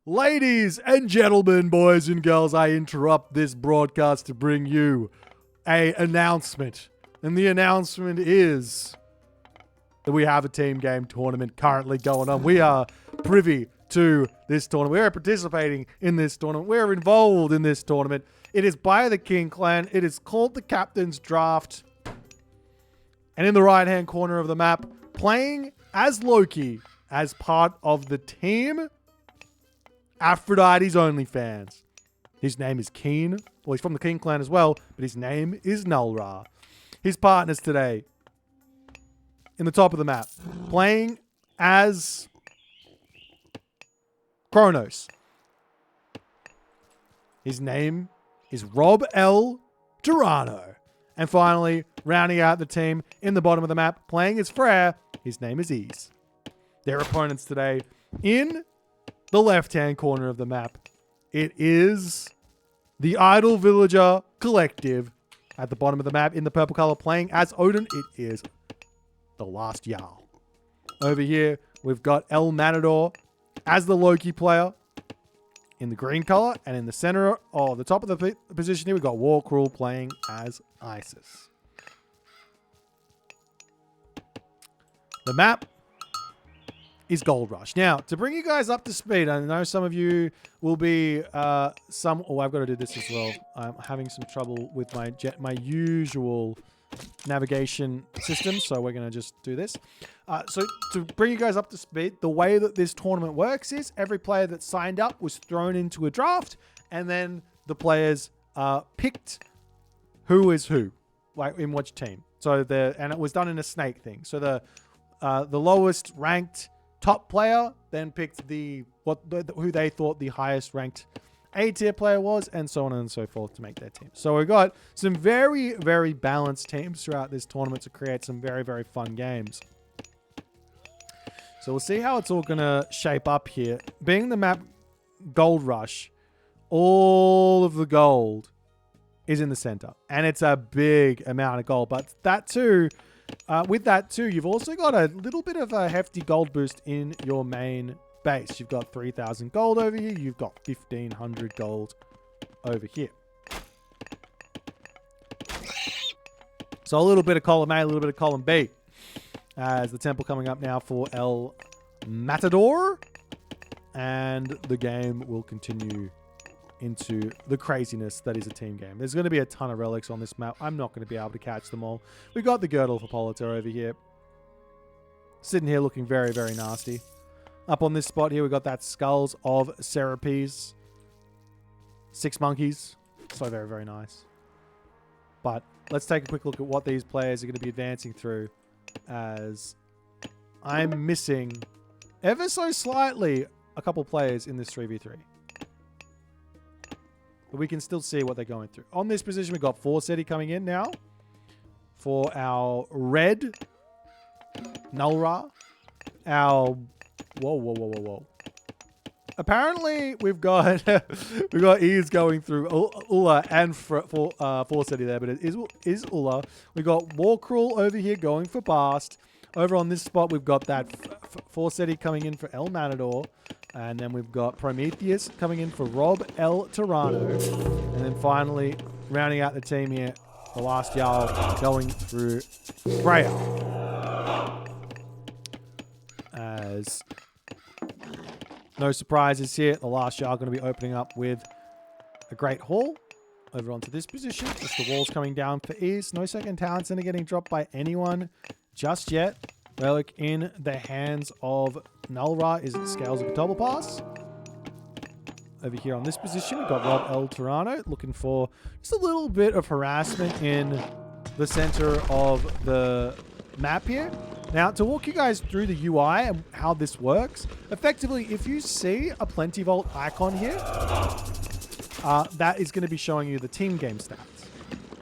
Ladies and gentlemen, boys and girls, I interrupt this broadcast to bring you an announcement. And the announcement is that we have a team game tournament currently going on. We are privy to this tournament. We are participating in this tournament. We're involved in this tournament. It is by the King Clan. It is called the Captain's Draft. And in the right-hand corner of the map, playing as Loki as part of the team Aphrodite's OnlyFans. His name is Keen. Well, he's from the King Clan as well, but his name is Nullra. His partners today, in the top of the map, playing as Kronos. His name is Rob L. Durano. And finally, rounding out the team in the bottom of the map, playing as Frere, his name is Ease. Their opponents today in the left-hand corner of the map. It is the Idle Villager Collective at the bottom of the map in the purple color playing as Odin. It is the Last Jarl. Over here, we've got El Matador as the Loki player in the green color. And in the center, the top of the position here, we've got War Cruel playing as Isis. The map is Gold Rush. Now, to bring you guys up to speed, I know some of you will be I've got to do this as well. I'm having some trouble with my usual navigation system, so we're going to just do this. So to bring you guys up to speed, the way that this tournament works is every player that signed up was thrown into a draft, and then the players picked who is who, like in which team. So and it was done in a snake thing. So the lowest ranked top player then picked who they thought the highest ranked A tier player was, and so on and so forth to make their team. So we've got some very, very balanced teams throughout this tournament to create some very, very fun games. So we'll see how it's all going to shape up here. Being the map Gold Rush, all of the gold is in the center. And it's a big amount of gold. But that too, with that too, you've also got a little bit of a hefty gold boost in your main base. You've got 3,000 gold over here. You've got 1,500 gold over here. So a little bit of column A, a little bit of column B. As the temple coming up now for El Matador. And the game will continue into the craziness that is a team game. There's going to be a ton of relics on this map. I'm not going to be able to catch them all. We've got the Girdle for Politer over here. Sitting here looking very, very nasty. Up on this spot here, we've got that Skulls of Serapes. 6 monkeys. So very, very nice. But let's take a quick look at what these players are going to be advancing through, as I'm missing ever so slightly a couple players in this 3v3. But we can still see what they're going through. On this position, we've got Forsetti coming in now for our red Nullra. Our whoa. Apparently, we've got Ease going through Ulla and Forsetti there, but it is Ulla. We've got War Cruel over here going for Bast. Over on this spot, we've got that Forsetti coming in for El Matador. And then we've got Prometheus coming in for Rob L. Tirano. And then finally, rounding out the team here, the Last Jarl going through Freya. As no surprises here, the Last Jarl going to be opening up with a Great Hall. Over onto this position, just the walls coming down for Ease. No second talent center getting dropped by anyone just yet. Relic in the hands of Nullra is it Scales of a Double Pass. Over here on this position, we've got Rob L. Tirano looking for just a little bit of harassment in the center of the map here. Now, to walk you guys through the UI and how this works, effectively, if you see a Plenty Vault icon here, that is going to be showing you the team game stats.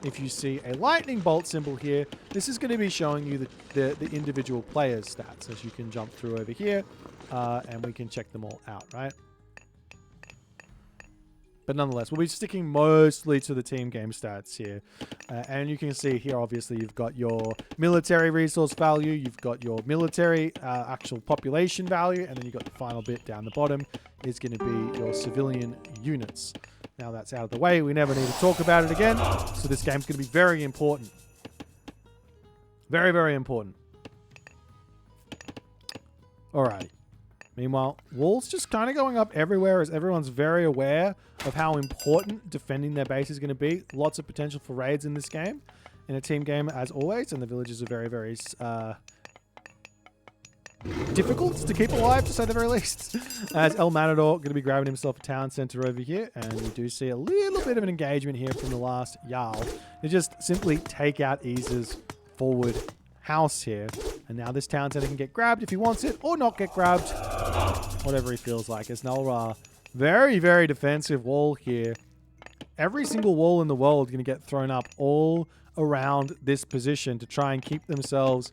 If you see a lightning bolt symbol here, this is going to be showing you the individual players' stats, as you can jump through over here, and we can check them all out, right? But nonetheless, we'll be sticking mostly to the team game stats here. And you can see here, obviously, you've got your military resource value, you've got your military actual population value, and then you've got the final bit down the bottom is going to be your civilian units. Now that's out of the way, we never need to talk about it again. So this game's going to be very important. Very, very important. Alrighty. Meanwhile, walls just kind of going up everywhere as everyone's very aware of how important defending their base is going to be. Lots of potential for raids in this game. In a team game, as always, and the villages are very, very difficult to keep alive, to say the very least. As El Matador going to be grabbing himself a town center over here, and we do see a little bit of an engagement here from the last Jarl. They just simply take out Ease's forward house here, and now this town center can get grabbed if he wants it, or not get grabbed, whatever he feels like. As Nulra, very, very defensive wall here. Every single wall in the world is going to get thrown up all around this position to try and keep themselves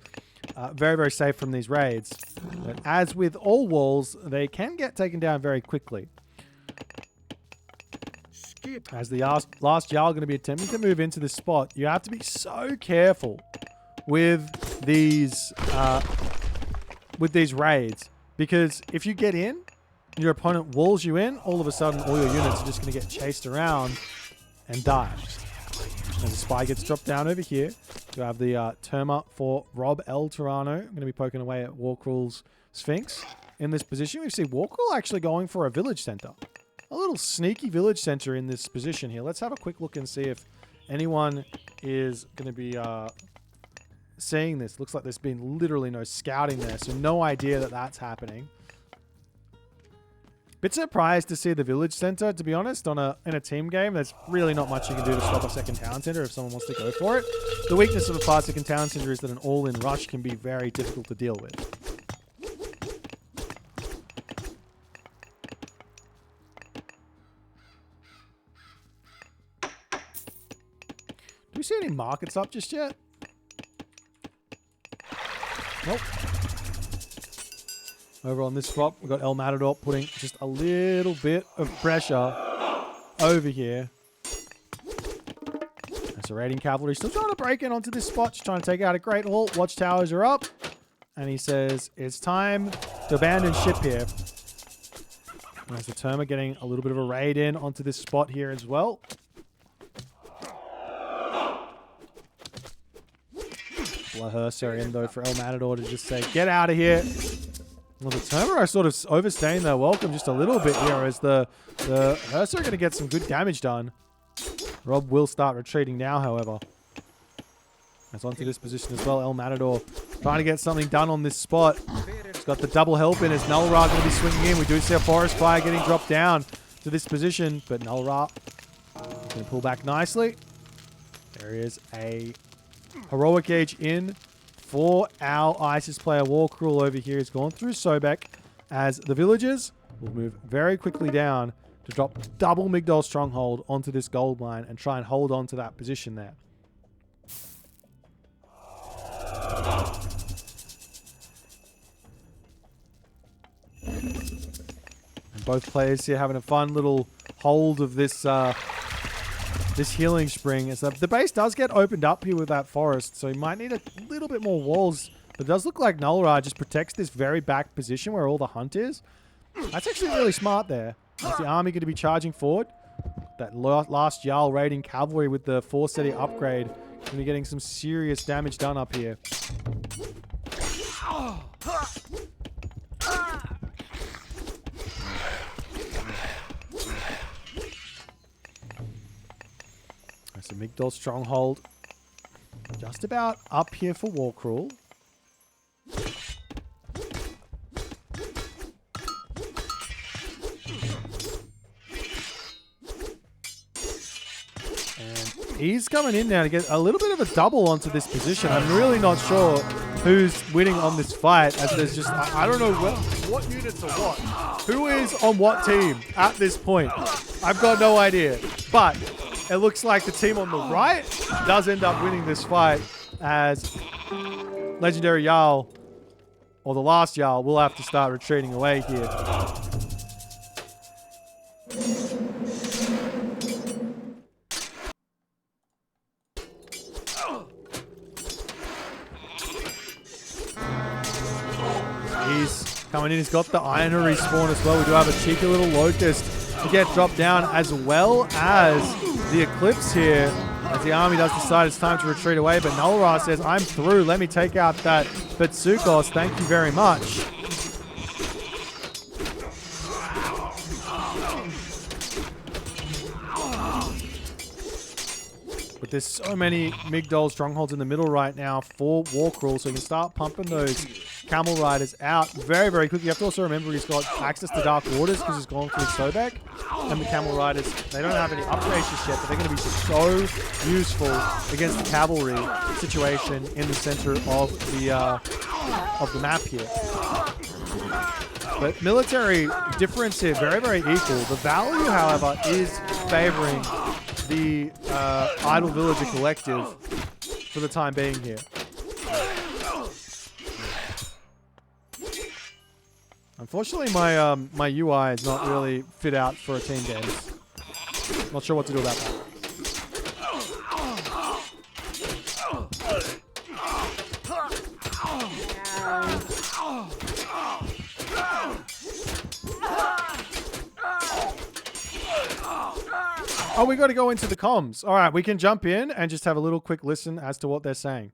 very, very safe from these raids. But as with all walls, they can get taken down very quickly. As the last Jarl going to be attempting to move into this spot, you have to be so careful with these raids, because if you get in, your opponent walls you in, all of a sudden all your units are just going to get chased around and die. As the spy gets dropped down over here, you have the Terma for Rob El Tirano. I'm going to be poking away at Warcrawl's Sphinx. In this position, we see Warcrawl actually going for a village center. A little sneaky village center in this position here. Let's have a quick look and see if anyone is going to be seeing this. Looks like there's been literally no scouting there, so no idea that that's happening. Bit surprised to see the village center, to be honest, in a team game. There's really not much you can do to stop a second town center if someone wants to go for it. The weakness of a fast second town center is that an all-in rush can be very difficult to deal with. Do we see any markets up just yet? Nope. Over on this spot, we've got El Matador putting just a little bit of pressure over here. That's a raiding cavalry still trying to break in onto this spot, just trying to take out a Great Hall. Watchtowers are up. And he says, it's time to abandon ship here. There's the Terma getting a little bit of a raid in onto this spot here as well. Blaherser in though for El Matador to just say, get out of here. Well, the Terma are sort of overstaying their welcome just a little bit here as the Herser are going to get some good damage done. Rob will start retreating now, however. That's onto this position as well. El Matador trying to get something done on this spot. He's got the double help in as Nulra going to be swinging in. We do see a forest fire getting dropped down to this position, but Nulra going to pull back nicely. There is a heroic age in for our ISIS player. Warcrawl over here has gone through Sobek as the villagers will move very quickly down to drop double Migdol Stronghold onto this gold mine and try and hold on to that position there. And both players here having a fun little hold of this this healing spring. As the base does get opened up here with that forest, so you might need a little bit more walls. But it does look like Nulra just protects this very back position where all the hunt is. That's actually really smart there. Is the army going to be charging forward? That last Jarl raiding cavalry with the 4-city upgrade going to be getting some serious damage done up here. That's a Migdol Stronghold. Just about up here for Warcrawl. He's coming in now to get a little bit of a double onto this position. I'm really not sure who's winning on this fight, as there's just, I don't know what units are what. Who is on what team at this point? I've got no idea. But it looks like the team on the right does end up winning this fight, as Legendary Jarl, or the last Jarl, will have to start retreating away here. coming in. He's got the Ironary spawn as well. We do have a cheeky little Locust to get dropped down, as well as the Eclipse here. As the army does decide it's time to retreat away, but Nullra says, I'm through. Let me take out that Betsukos. Thank you very much. But there's so many Migdol strongholds in the middle right now for Warcrawl, so you can start pumping those Camel Riders out very, very quickly. You have to also remember he's got access to Dark Waters because he's gone through Sobek. And the Camel Riders, they don't have any upgrades just yet, but they're going to be so useful against the cavalry situation in the center of the map here. But military difference here, very, very equal. The value, however, is favoring the Idle Villager Collective for the time being here. Unfortunately, my UI is not really fit out for a team game. Not sure what to do about that. Oh, we got to go into the comms. All right, we can jump in and just have a little quick listen as to what they're saying.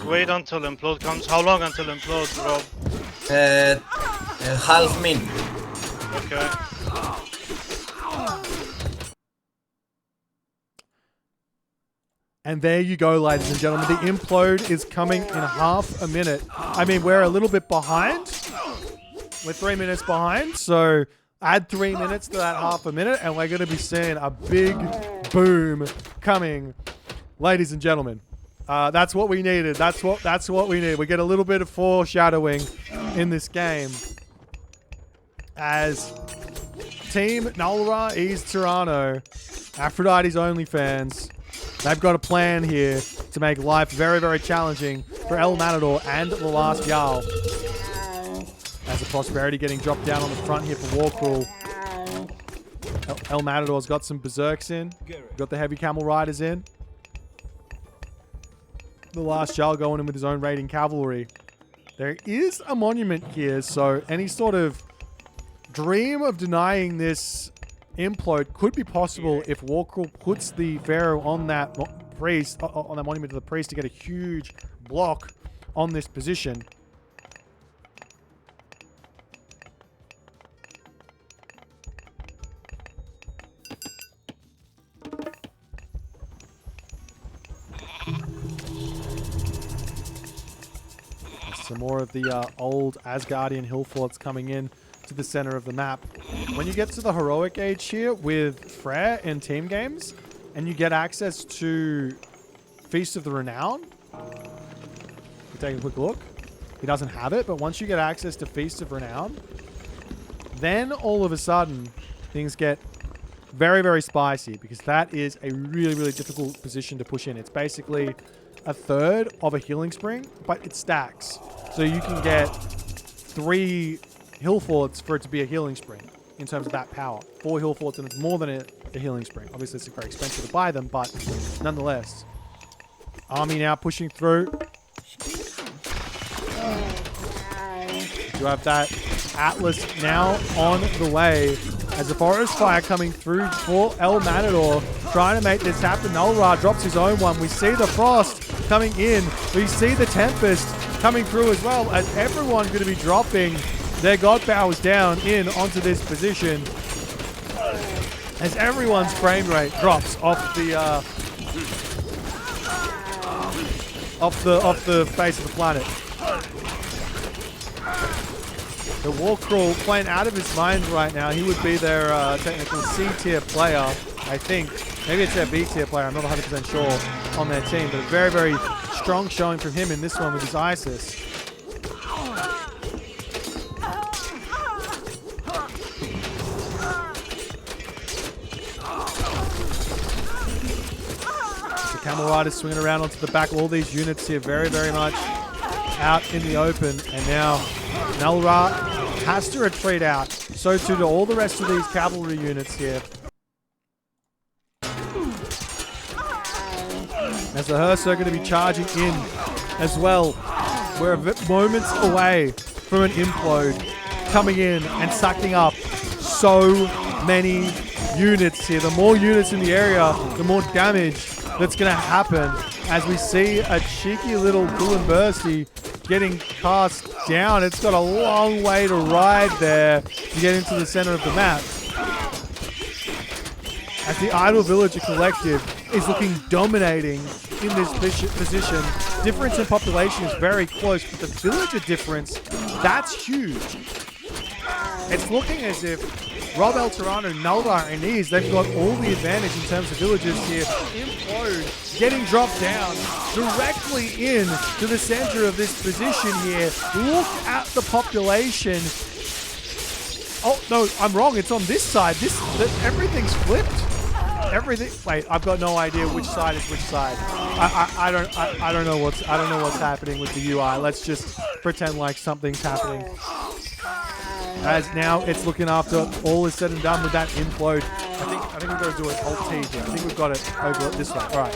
Wait until implode comes. How long until implode, Rob? Half minute. Okay. And there you go, ladies and gentlemen. The implode is coming in half a minute. I mean, we're a little bit behind. We're 3 minutes behind, so add 3 minutes to that half a minute, and we're going to be seeing a big boom coming, ladies and gentlemen. That's what we needed. That's what we need. We get a little bit of foreshadowing in this game as Team Nullra East Toronto, Aphrodite's OnlyFans, they've got a plan here to make life very, very challenging for El Matador and the Last Jarl. As the Prosperity getting dropped down on the front here for Warcrawl. El Matador's got some Berserks in. Got the Heavy Camel Riders in. The Last Jarl going in with his own raiding cavalry. There is a monument here, so any sort of dream of denying this implode could be possible if Warcrawl puts the Pharaoh on that priest, on that monument to the priest, to get a huge block on this position. Some more of the old Asgardian hill forts coming in to the center of the map. When you get to the heroic age here with Freyr in team games, and you get access to Feast of the Renown, you take a quick look. He doesn't have it, but once you get access to Feast of Renown, then all of a sudden things get very, very spicy, because that is a really, really difficult position to push in. It's basically a third of a healing spring, but it stacks. So you can get 3 hill forts for it to be a healing spring in terms of that power. 4 hill forts, and it's more than a healing spring. Obviously, it's very expensive to buy them, but nonetheless. Army now pushing through. You have that Atlas now on the way. As the forest fire coming through for El Matador, trying to make this happen. Nullra drops his own one. We see the frost coming in. We see the tempest coming through as well, as everyone's going to be dropping their god powers down in onto this position. As everyone's frame rate drops off the face of the planet. The Warcrawl playing out of his mind right now. He would be their technical C-tier player, I think. Maybe it's their B-tier player. I'm not 100% sure on their team. But a very, very strong showing from him in this one with his Isis. The Camel Riders swinging around onto the back. All these units here very, very much out in the open. And now Nullra has to retreat out. So too do all the rest of these cavalry units here. As the Hearse are going to be charging in as well. We're moments away from an implode coming in and sucking up so many units here. The more units in the area, the more damage that's going to happen as we see a cheeky little Bull and Bursty getting cast down. It's got a long way to ride there to get into the center of the map. As the Idle Villager Collective is looking dominating in this position. Difference in population is very close, but the villager difference, that's huge. It's looking as if Rob El Tirano, Nuldar, and Ease, they've got all the advantage in terms of villagers here. Implode getting dropped down directly in to the center of this position here. Look at the population. Oh, no, I'm wrong. It's on this side. Everything's flipped. Everything. Wait, I've got no idea which side is which side. I don't know what's happening with the UI. Let's just pretend like something's happening. As now it's looking after all is said and done with that implode. I think we've got to do an Alt T here. I think we've got it over this way. All right.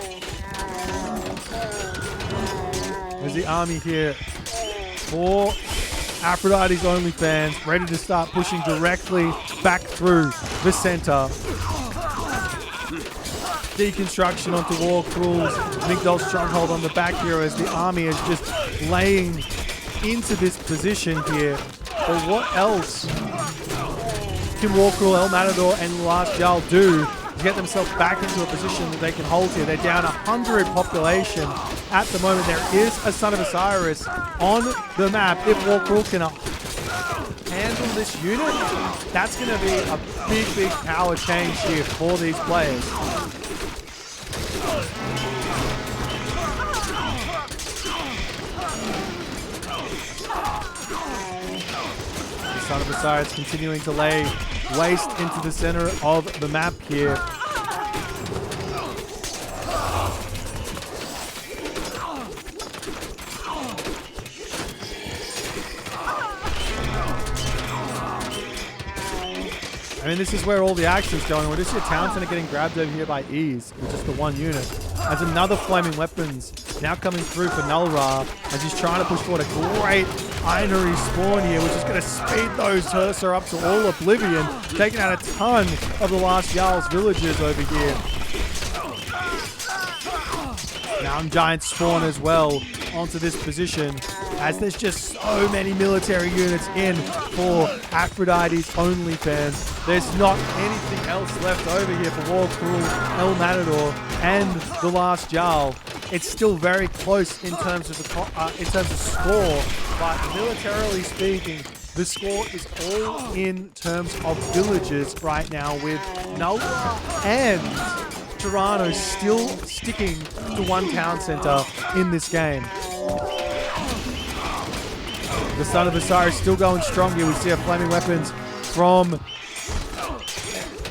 There's the army here for Aphrodite's OnlyFans, ready to start pushing directly back through the center. Deconstruction onto War Cruel's Migdol's stronghold on the back here as the army is just laying into this position here. But what else can War Cruel, El Matador, and Last Jarl do to get themselves back into a position that they can hold here? They're down 100 population at the moment. There is a Son of Osiris on the map. If War Cruel can handle this unit, that's going to be a big power change here for these players. Son of Osiris continuing to lay waste into the center of the map here. I mean, this is where all the action's going. We're just see a town center getting grabbed over here by Ease with just the one unit. As another Flaming Weapons now coming through for Nullra as he's trying to push forward a great Inery spawn here, which is going to speed those Ursa up to all oblivion, taking out a ton of the Last Jarl's villagers over here. Mountain Giant spawn as well onto this position as there's just so many military units in for Aphrodite's OnlyFans. There's not anything else left over here for War Cruel, El Matador, and the Last Jarl. It's still very close in terms of score, but militarily speaking, the score is all in terms of villages right now, with Nullra and Tirano still sticking to one town center in this game. The Son of Osiris still going strong here. We see a Flaming Weapons from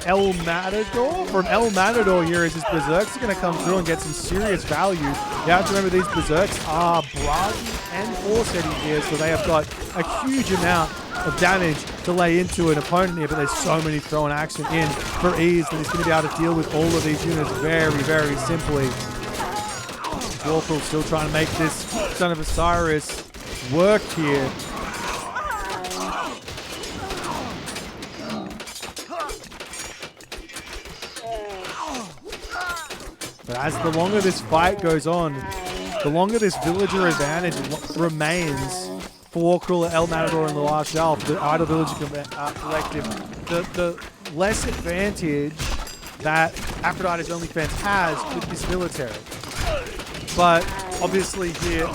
El Matador. From El Matador here as his Berserks are going to come through and get some serious value. You have to remember these Berserks are Bragi and Forcetti here, so they have got a huge amount of damage to lay into an opponent here, but there's so many throw and action in for Ease that he's going to be able to deal with all of these units very simply. War Cruel still trying to make this Son of Osiris work here. But as the longer this fight goes on, the longer this villager advantage remains for War Cruel, El Matador, and the Last Jarl, the Idle Villager Collective, the less advantage that Aphrodite's OnlyFans has with this military. But obviously here,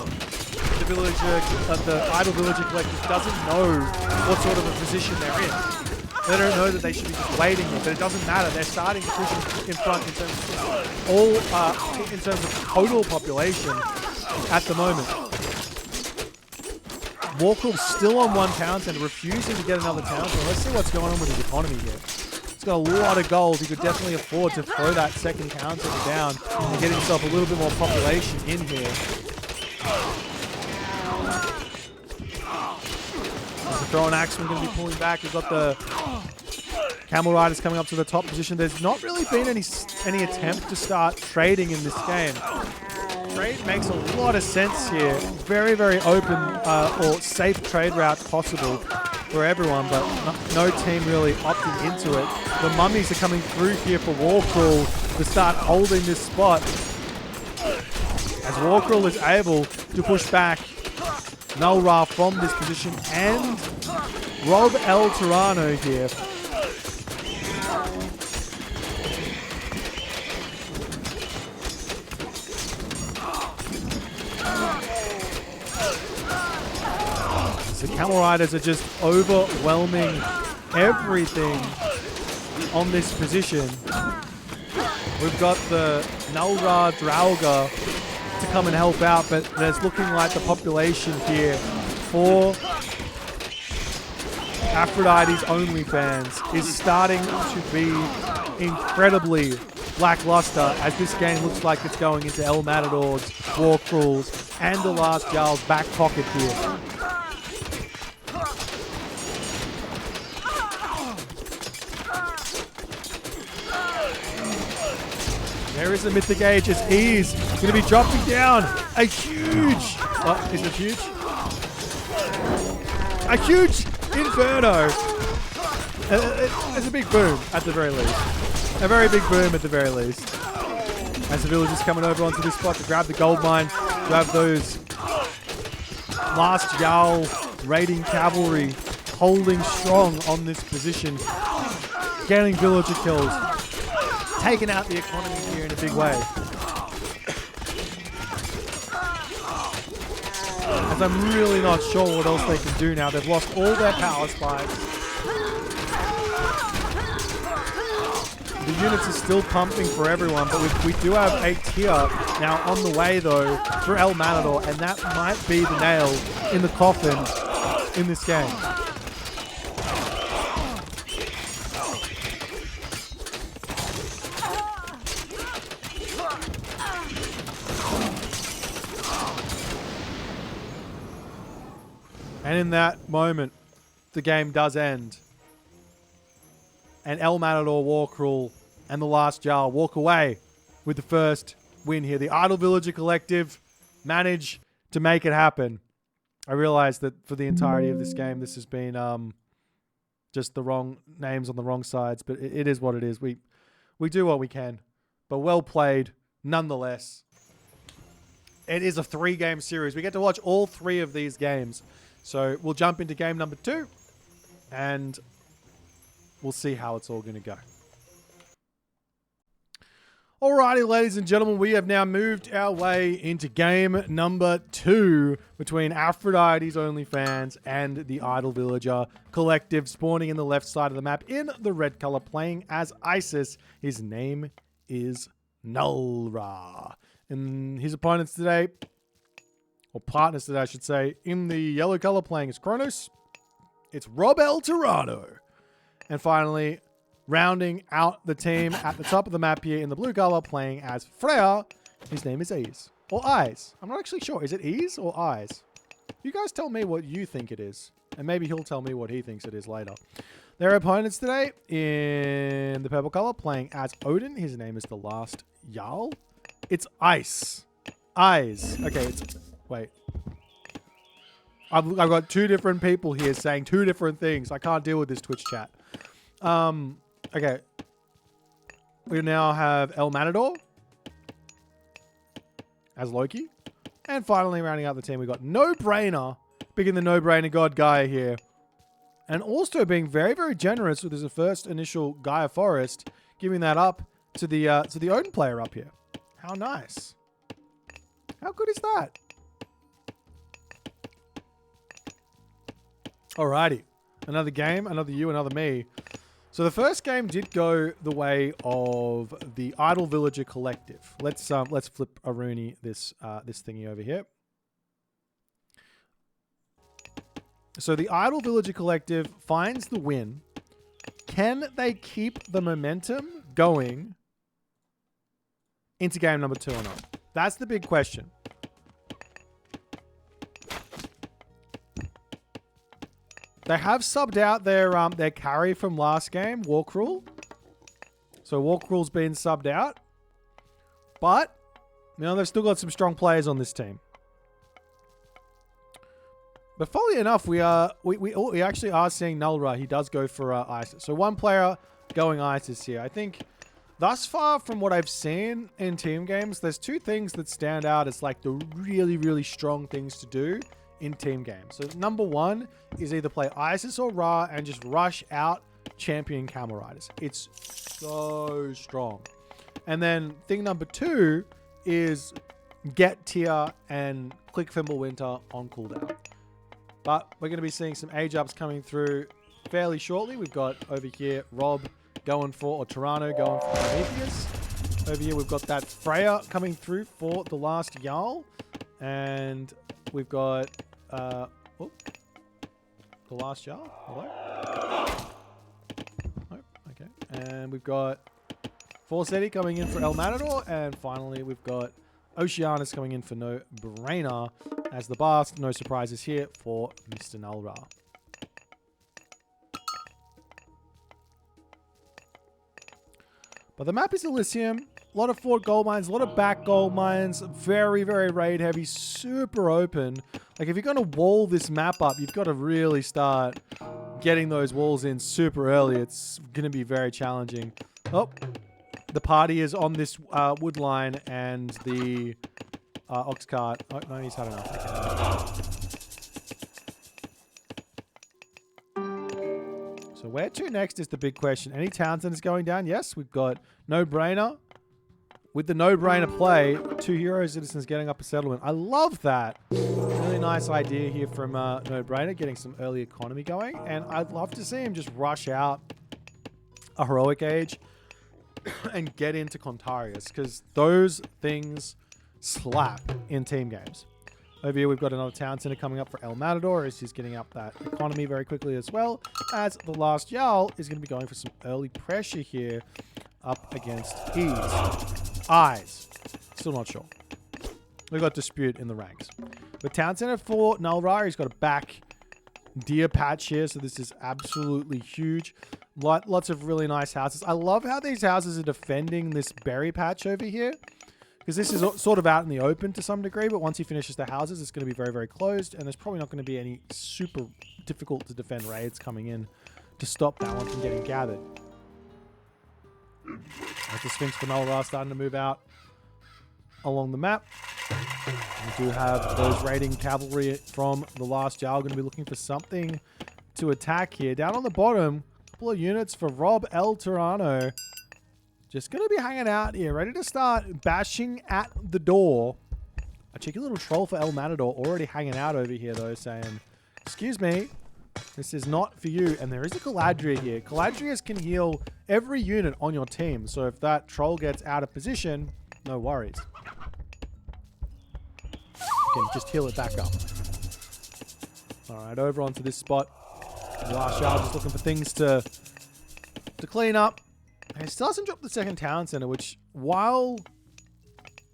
the Idle Villager Collective doesn't know what sort of a position they're in. They don't know that they should be just waiting here, but it doesn't matter. They're starting to push in front in terms of in terms of total population at the moment. War Cruel's still on one town center, refusing to get another town center. Let's see what's going on with his economy here. He's got a lot of gold. He could definitely afford to throw that second town center down and get himself a little bit more population in here. There's a throwing axeman going to be pulling back. We've got the Camel Riders coming up to the top position. There's not really been any attempt to start trading in this game. trade makes a lot of sense here. Very, very open or safe trade route possible for everyone, but no team really opting into it. The mummies are coming through here for Warcrawl to start holding this spot. As Warcrawl is able to push back Null Ra from this position and rob El Tirano here. The Camel Riders are just overwhelming everything on this position. We've got the Null Ra Draugr to come and help out, but there's looking like the population here for Aphrodite's OnlyFans is starting to be incredibly lackluster, as this game looks like it's going into El Matador's, Warcrawl's, and the Last Jarl's back pocket here. There is a Mythic Age as Ease going to be dropping down a huge... Oh, is it huge? A huge Inferno. It's a big boom at the very least. A very big boom at the very least. As the villagers coming over onto this spot to grab the gold mine, grab those Last Jarl raiding cavalry holding strong on this position, getting villager kills, taking out the economy here in a big way. As I'm really not sure what else they can do now. They've lost all their power spikes. The units are still pumping for everyone, but we do have a tier now on the way though for El Matador, and that might be the nail in the coffin in this game. And in that moment, the game does end. And El Matador, Warcrawl, and the Last Jarl walk away with the first win here. The Idle Villager Collective manage to make it happen. I realize that for the entirety of this game, this has been just the wrong names on the wrong sides, but it is what it is. We do what we can, but well played nonetheless. It is a 3-game series. We get to watch all 3 of these games. So we'll jump into game number 2 and we'll see how it's all going to go. Alrighty, ladies and gentlemen, we have now moved our way into game number 2 between Aphrodite's OnlyFans and the Idle Villager Collective, spawning in the left side of the map in the red color, playing as Isis. His name is Null Ra. And his opponents today, or partners today I should say, in the yellow color playing as Kronos, it's Rob El Tirano. And finally, rounding out the team at the top of the map here in the blue color playing as Freya, his name is Ease. Or Eyes. I'm not actually sure. Is it Ease or Eyes? You guys tell me what you think it is. And maybe he'll tell me what he thinks it is later. Their opponents today in the purple color playing as Odin. His name is the Last Jarl. It's Ice. Eyes. Okay, it's... Wait. I've got 2 different people here saying 2 different things. I can't deal with this Twitch chat. Okay. We now have El Matador as Loki. And finally, rounding out the team, we got No Brainer, picking the No Brainer God Gaia here. And also being very, very generous with his first initial Gaia Forest, giving that up to the Odin player up here. How nice. How good is that? Alrighty. Another game, another you, another me. So the first game did go the way of the Idle Villager Collective. Let's flip a Rooney this thingy over here. So the Idle Villager Collective finds the win. Can they keep the momentum going into game number 2 or not? That's the big question. They have subbed out their carry from last game, Warcrawl. So Warcrawl's been subbed out. But You know, they've still got some strong players on this team. But funnily enough, we actually are seeing Nulra. He does go for ISIS. So one player going ISIS here. I think thus far from what I've seen in team games, there's two things that stand out as like the really, really strong things to do in team games. So number one is either play ISIS or Ra and just rush out champion camel riders. It's so strong. And then thing number two is get Tia and click Fimbulwinter on cooldown. But we're going to be seeing some age ups coming through fairly shortly. We've got over here Rob going for, or Toronto going for Prometheus. Over here we've got that Freya coming through for the last Jarl. And we've got the last Jarl. Hello? Oh, okay. And we've got Forseti coming in for El Matador. And finally we've got Oceanus coming in for No Brainer as the Bast. No surprises here for Mr. Nulra. But the map is Elysium. A lot of forward gold mines, a lot of back gold mines. Very, very raid heavy. Super open. Like if you're going to wall this map up, you've got to really start getting those walls in super early. It's going to be very challenging. Oh, the party is on this wood line and the ox cart. Oh, no, he's had enough. Okay. So where to next is the big question. Any Townsend is going down? Yes, we've got No Brainer. With the No Brainer play, 2 hero citizens getting up a settlement. I love that. Really nice idea here from No Brainer, getting some early economy going. And I'd love to see him just rush out a heroic age and get into Contarius, because those things slap in team games. Over here, we've got another town center coming up for El Matador, as he's getting up that economy very quickly as well, as the last Jarl is going to be going for some early pressure here up against Eyes. Still not sure. We've got dispute in the ranks. But town center for Nulra, he's got a back deer patch here, so this is absolutely huge. Lots of really nice houses. I love how these houses are defending this berry patch over here, because this is sort of out in the open to some degree, but once he finishes the houses, it's going to be very, very closed, and there's probably not going to be any super difficult to defend raids coming in to stop that one from getting gathered. As the Sphinx for Nulra starting to move out along the map. We do have those raiding cavalry from the last Jarl going to be looking for something to attack here. Down on the bottom, a couple of units for Rob El Tirano. Just going to be hanging out here, ready to start bashing at the door. A cheeky little troll for El Matador already hanging out over here, though, saying, excuse me, this is not for you. And there is a Caladria here. Caladrias can heal every unit on your team. So if that troll gets out of position, no worries. You can just heal it back up. Alright, over onto this spot. The last Jarl just looking for things to clean up. And it still hasn't dropped the second town center, which, while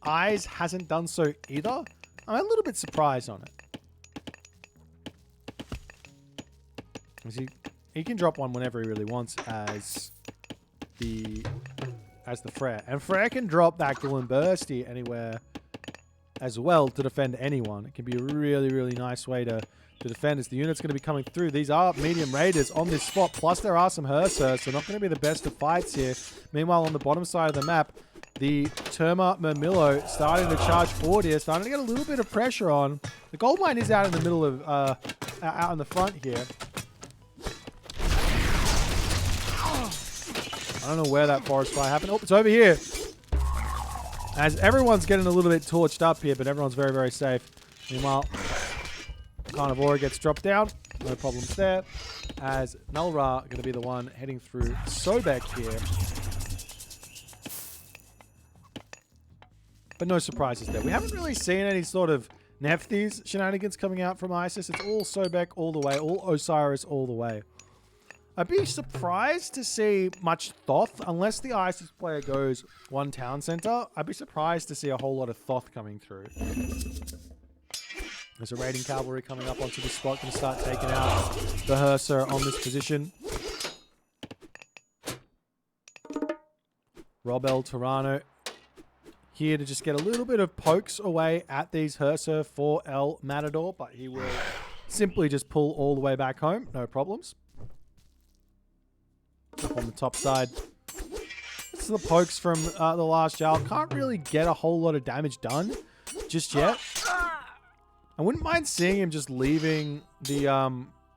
Eyes hasn't done so either, I'm a little bit surprised on it. He can drop one whenever he really wants as the Frere. And Frere can drop that Gullen Bursty anywhere as well to defend anyone. It can be a really, really nice way to defend as the unit's going to be coming through. These are medium raiders on this spot, plus there are some Hersers, so not going to be the best of fights here. Meanwhile, on the bottom side of the map, the Terma Mermillo starting to charge forward here, starting to get a little bit of pressure on. The gold mine is out in the middle of, out in the front here. I don't know where that forest fire happened. Oh, it's over here. As everyone's getting a little bit torched up here, but everyone's very, very safe. Meanwhile, Carnivora gets dropped down. No problems there. As Nulra going to be the one heading through Sobek here. But no surprises there. We haven't really seen any sort of Nephthys shenanigans coming out from ISIS. It's all Sobek all the way. All Osiris all the way. I'd be surprised to see much Thoth, unless the ISIS player goes one town center. I'd be surprised to see a whole lot of Thoth coming through. There's a raiding cavalry coming up onto this spot, going to start taking out the Herser on this position. Rob El Tirano here to just get a little bit of pokes away at these Herser for El Matador, but he will simply just pull all the way back home. No problems. Up on the top side. This is the pokes from the last Jarl. Can't really get a whole lot of damage done just yet. I wouldn't mind seeing him just leaving the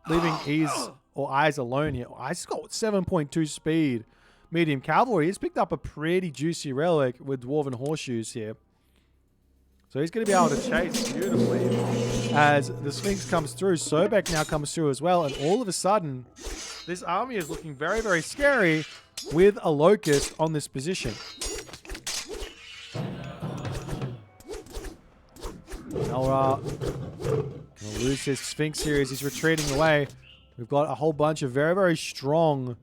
leaving Ease or Eyes alone here. Eyes got 7.2 speed. Medium cavalry. He's picked up a pretty juicy relic with Dwarven Horseshoes here. So he's going to be able to chase beautifully as the Sphinx comes through. Sobek now comes through as well. And all of a sudden, this army is looking very, very scary with a Locust on this position. Elra going to lose his Sphinx here as he's retreating away. We've got a whole bunch of very, very strong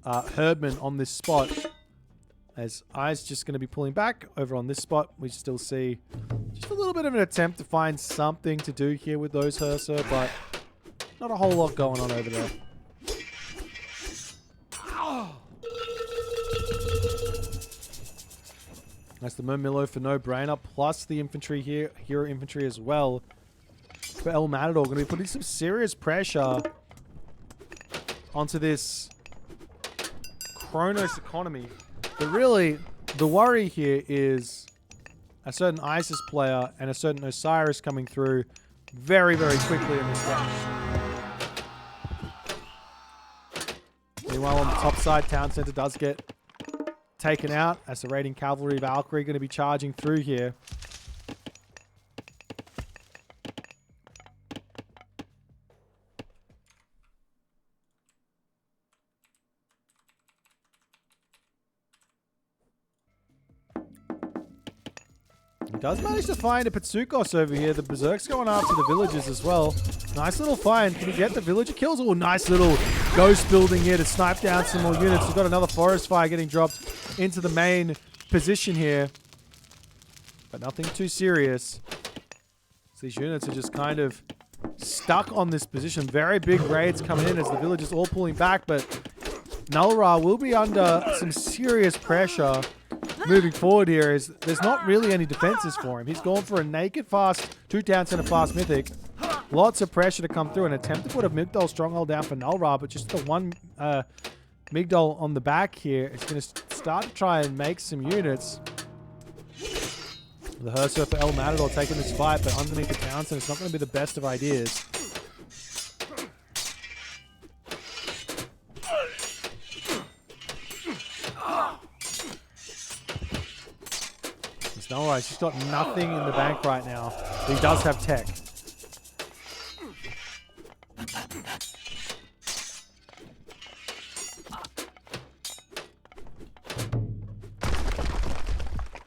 herdmen on this spot. As Eyes just going to be pulling back over on this spot. We still see just a little bit of an attempt to find something to do here with those Herser, but not a whole lot going on over there. That's the Murmillo for no brainer, plus the infantry here, hero infantry as well. For El Matador, going to be putting some serious pressure onto this Kronos economy. But really, the worry here is a certain Isis player and a certain Osiris coming through very, very quickly in this game. Meanwhile, on the top side, Town Center does get taken out as the raiding cavalry Valkyrie going to be charging through here. He does manage to find a Pitsukos over here. The Berserk's going after the villagers as well. Nice little find. Can he get the villager kills? Oh, nice little ghost building here to snipe down some more units. We've got another forest fire getting dropped into the main position here. But nothing too serious. So these units are just kind of stuck on this position. Very big raids coming in as the villagers all pulling back. But Nulra will be under some serious pressure moving forward here. Is there's not really any defenses for him. He's gone for a naked fast, 2 Town Center fast mythic. Lots of pressure to come through. An attempt to put a Migdol stronghold down for Nulra, but just the one Migdol on the back here is going to start to try and make some units. The Herser for El Matador taking this fight, but underneath the Town Center, it's not going to be the best of ideas. Nulra, she's got nothing in the bank right now, but he does have tech.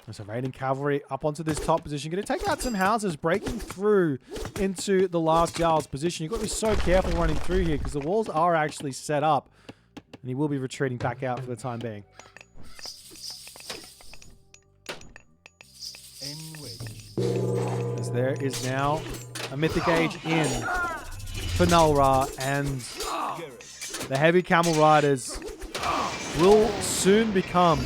There's a raiding cavalry up onto this top position. Going to take out some houses, breaking through into the last Jarl's position. You've got to be so careful running through here because the walls are actually set up. And he will be retreating back out for the time being. As there is now a Mythic Age in for Nulra, and the Heavy Camel Riders will soon become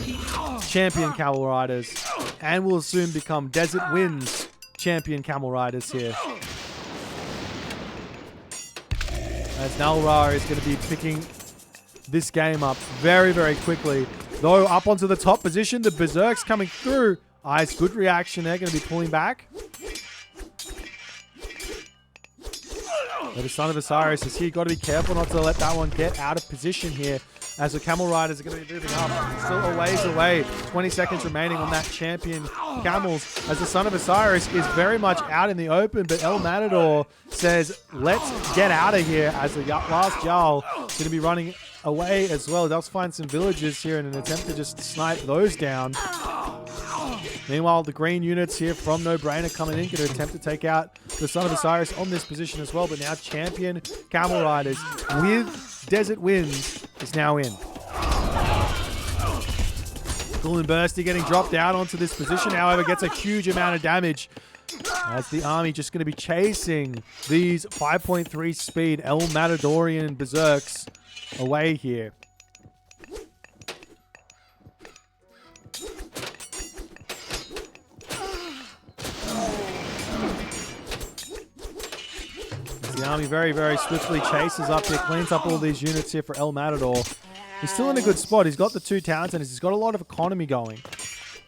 Champion Camel Riders and will soon become Desert Winds Champion Camel Riders here. As Nulra is going to be picking this game up very, very quickly. Though up onto the top position, the Berserk's coming through. Eyes, good reaction there, going to be pulling back. But the Son of Osiris is here. Got to be careful not to let that one get out of position here as the Camel Riders are going to be moving up. Still a ways away. 20 seconds remaining on that champion Camels as the Son of Osiris is very much out in the open, but El Matador says, let's get out of here as the last Jarl is going to be running away as well. He does find some villagers here in an attempt to just snipe those down. Meanwhile, the green units here from No Brainer coming in, going to attempt to take out the Son of Osiris on this position as well. But now Champion Camel Riders with Desert Winds is now in. Cool and Bursty getting dropped down onto this position, however, gets a huge amount of damage as the army just going to be chasing these 5.3 speed El Matadorian Berserks away here. The army very swiftly chases up here, cleans up all these units here for El Matador. He's still in a good spot. He's got the 2 town centers. He's got a lot of economy going.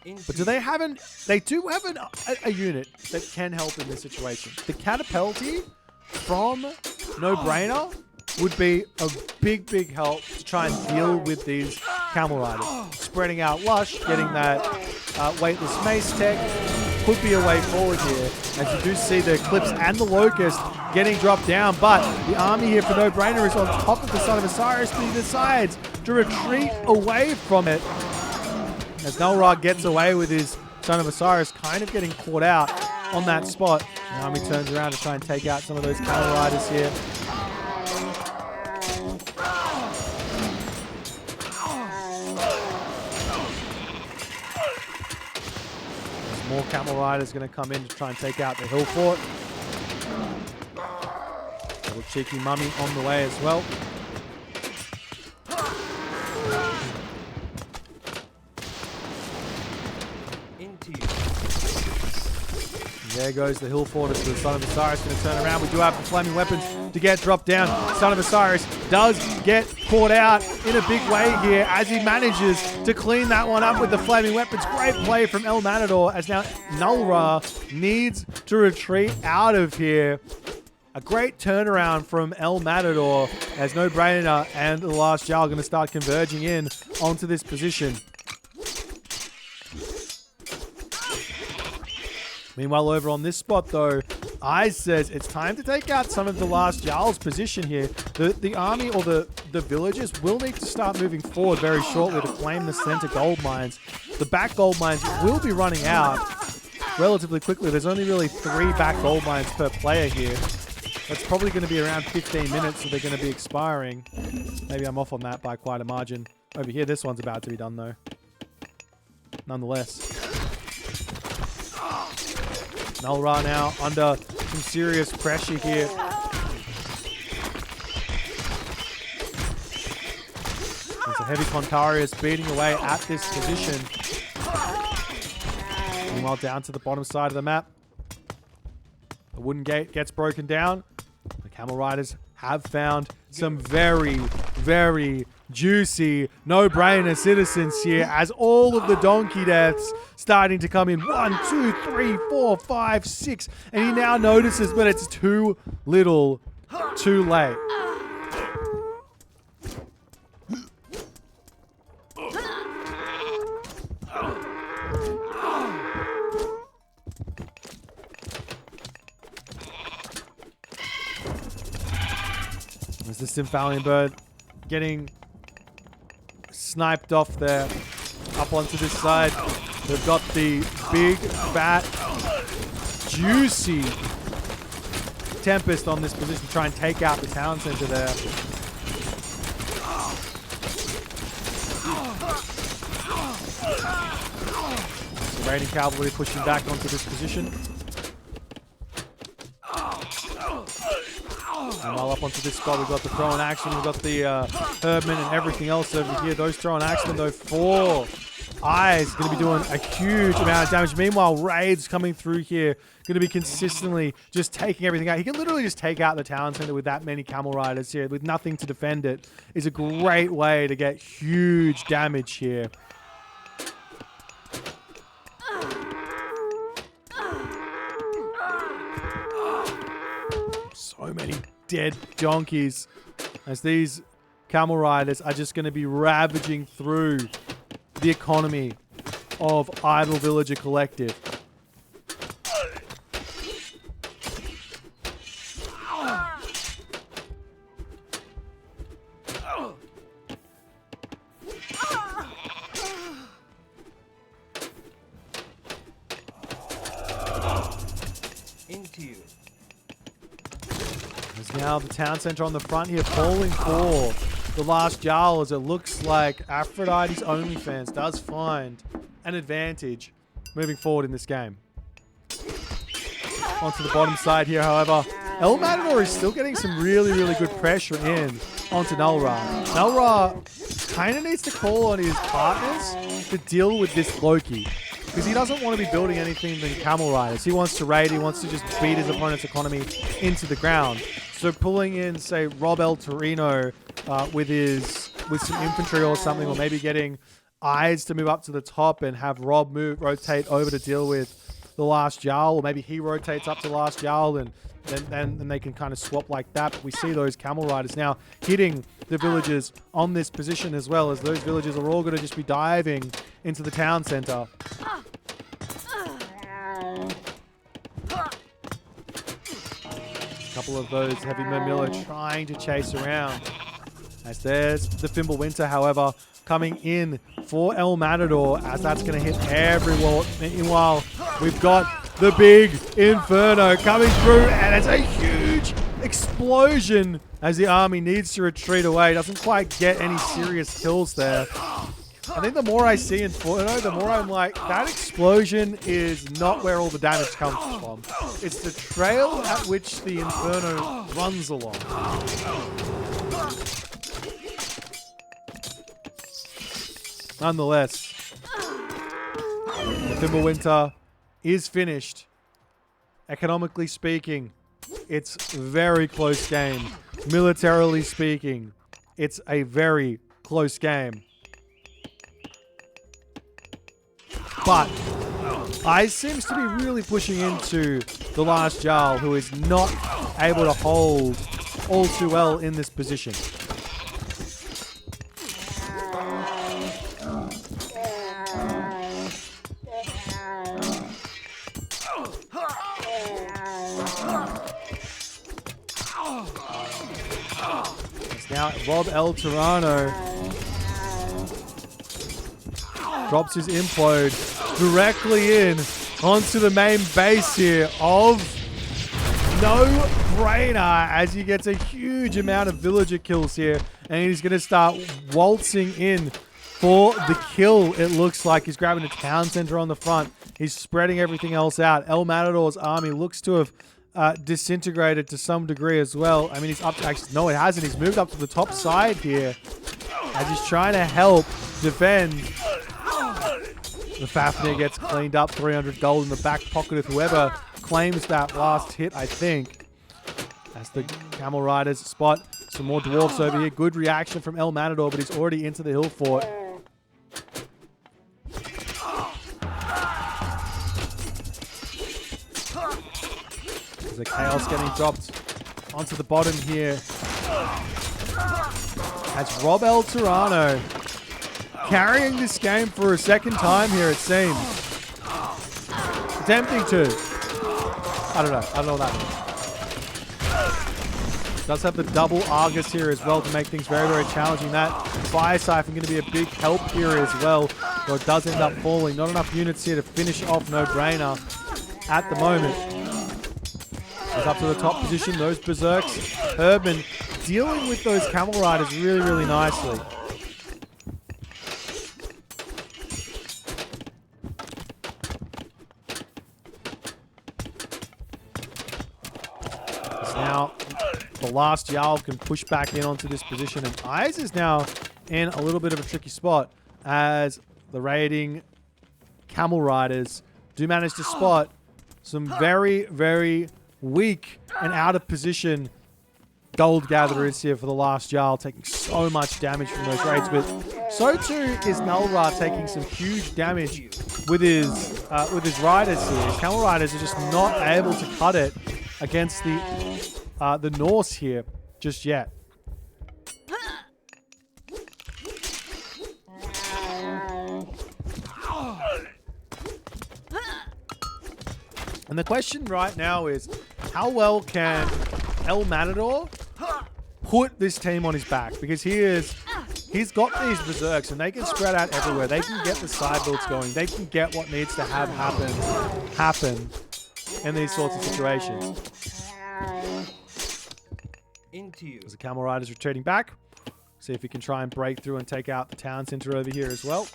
But they do have a unit that can help in this situation. The Catapulti from No Brainer would be a big help to try and deal with these Camel Riders. Spreading out Lush, getting that weightless mace tech could be a way forward here. As you do see the Eclipse and the Locust getting dropped down, but the army here for No Brainer is on top of the Son of Osiris, but he decides to retreat away from it. As Nulra gets away with his Son of Osiris kind of getting caught out on that spot. The army turns around to try and take out some of those Camel Riders here. There's more Camel Riders going to come in to try and take out the Hill Fort. Little cheeky mummy on the way as well. There goes the Hill Fort as the Son of Osiris going to turn around. We do have the flaming weapons to get dropped down. Son of Osiris does get caught out in a big way here as he manages to clean that one up with the flaming weapons. Great play from El Matador as now Nulra needs to retreat out of here. A great turnaround from El Matador as No Brainer and the last Jarl are going to start converging in onto this position. Meanwhile, over on this spot, though, Eyes says it's time to take out some of the last Jarl's position here. The army or the villagers will need to start moving forward very shortly to claim the center gold mines. The back gold mines will be running out relatively quickly. There's only really 3 back gold mines per player here. That's probably going to be around 15 minutes, so they're going to be expiring. Maybe I'm off on that by quite a margin. Over here, this one's about to be done, though. Nonetheless. Nulra now under some serious pressure here. There's a heavy Contarius beating away at this position. Meanwhile, down to the bottom side of the map. The wooden gate gets broken down. The Camel Riders have found some very juicy, no-brainer citizens here as all of the donkey deaths starting to come in. 1, 2, 3, 4, 5, 6. And he now notices, but it's too little, too late. There's the Symphalian Bird getting sniped off there. Up onto this side. They've got the big, fat, juicy Tempest on this position to try and take out the town center there. The raiding cavalry pushing back onto this position. And while up onto this spot, we've got the throw in action, we've got the Herdman and everything else over here. Those throw in action, though, 4 Eyes going to be doing a huge amount of damage. Meanwhile, Raids coming through here, going to be consistently just taking everything out. He can literally just take out the town center with that many Camel Riders here, with nothing to defend it. Is a great way to get huge damage here. So many dead donkeys as these Camel Riders are just going to be ravaging through the economy of Idle Villager Collective. There's now the town center on the front here falling for the last Jarl, as it looks like Aphrodite's OnlyFans does find an advantage moving forward in this game. Onto the bottom side here, however, El Matador is still getting some really good pressure in onto Nulra. Nulra kind of needs to call on his partners to deal with this Loki, because he doesn't want to be building anything than Camel Riders. He wants to raid, he wants to just beat his opponent's economy into the ground. So pulling in, say, Rob El Torino with some infantry or something, or maybe getting Eyes to move up to the top and have Rob rotate over to deal with the last Jarl, or maybe he rotates up to the last Jarl and then they can kind of swap like that. But we see those Camel Riders now hitting the villagers on this position, as well as those villagers are all going to just be diving into the town center. A couple of those heavy Miller trying to chase around. As there's the Fimbulwinter, however, coming in for El Matador, as that's going to hit every wall. Meanwhile, we've got the big Inferno coming through, and it's a huge explosion as the army needs to retreat away. Doesn't quite get any serious kills there. I think the more I see Inferno, the more I'm like, that explosion is not where all the damage comes from. It's the trail at which the Inferno runs along. Nonetheless, the Fimbulwinter is finished. Economically speaking, it's a very close game. Militarily speaking, it's a very close game. But Ice seems to be really pushing into the last Jarl, who is not able to hold all too well in this position. Now Rob El Torano drops his implode directly in onto the main base here of No Brainer, as he gets a huge amount of villager kills here, and he's going to start waltzing in for the kill. It looks like he's grabbing a town center on the front. He's spreading everything else out. El Matador's army looks to have disintegrated to some degree as well. I mean, he's up to, actually, no, it hasn't. He's moved up to the top side here as he's trying to help defend. The Fafnir gets cleaned up, 300 gold in the back pocket of whoever claims that last hit, I think. As the Camel Riders spot some more dwarfs over here. Good reaction from El Matador, but he's already into the hill fort. The Chaos getting dropped onto the bottom here. As Rob El Torano carrying this game for a second time here, it seems. Attempting to. I don't know what that means. Does have the double Argus here as well to make things very, very challenging. That Fire Siphon going to be a big help here as well. Though it does end up falling. Not enough units here to finish off No Brainer at the moment. Goes up to the top position. Those Berserks. Herman dealing with those Camel Riders really, really nicely. Now, the last Jarl can push back in onto this position, and Eyes is now in a little bit of a tricky spot as the raiding Camel Riders do manage to spot some very, very weak and out of position gold gatherers here for the last Jarl, taking so much damage from those raids. But so too is Nulra taking some huge damage with his riders here. His Camel Riders are just not able to cut it against the Norse here just yet. And the question right now is, how well can El Matador put this team on his back? Because he's got these Berserks and they can spread out everywhere. They can get the side builds going. They can get what needs to happen in these sorts of situations. As the Camel Riders retreating back. See if he can try and break through and take out the town center over here as well.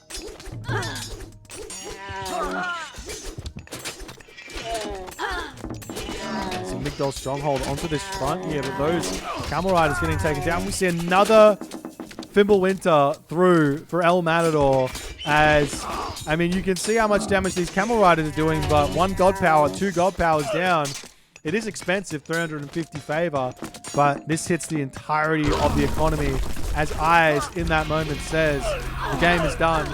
Migdol stronghold onto this front here, but those Camel Riders getting taken down. We see another Fimbulwinter through for El Matador as, I mean, you can see how much damage these Camel Riders are doing, but 1 God Power, 2 God Powers down. It is expensive, 350 favor. but this hits the entirety of the economy as Eyes in that moment says the game is done.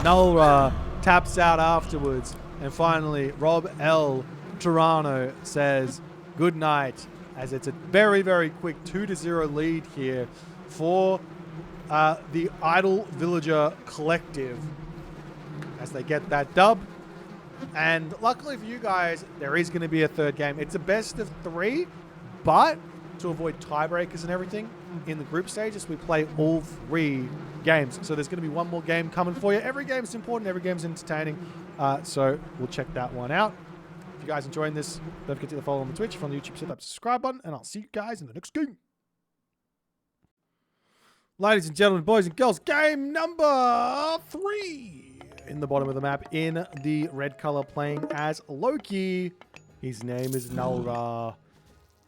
Nulra taps out afterwards, and finally Rob L. Toronto says good night, as it's a very, very quick 2-0 lead here for the Idle Villager Collective as they get that dub. And luckily for you guys, there is going to be a third game. It's a best of 3, but to avoid tiebreakers and everything in the group stages, we play all 3 games. So there's going to be one more game coming for you. Every game is important. Every game is entertaining. So we'll check that one out. If you guys enjoying this, don't forget to follow on the Twitch. If on the YouTube, hit that subscribe button, and I'll see you guys in the next game. Ladies and gentlemen, boys and girls, game number 3. In the bottom of the map, in the red color, playing as Loki. His name is Nulra.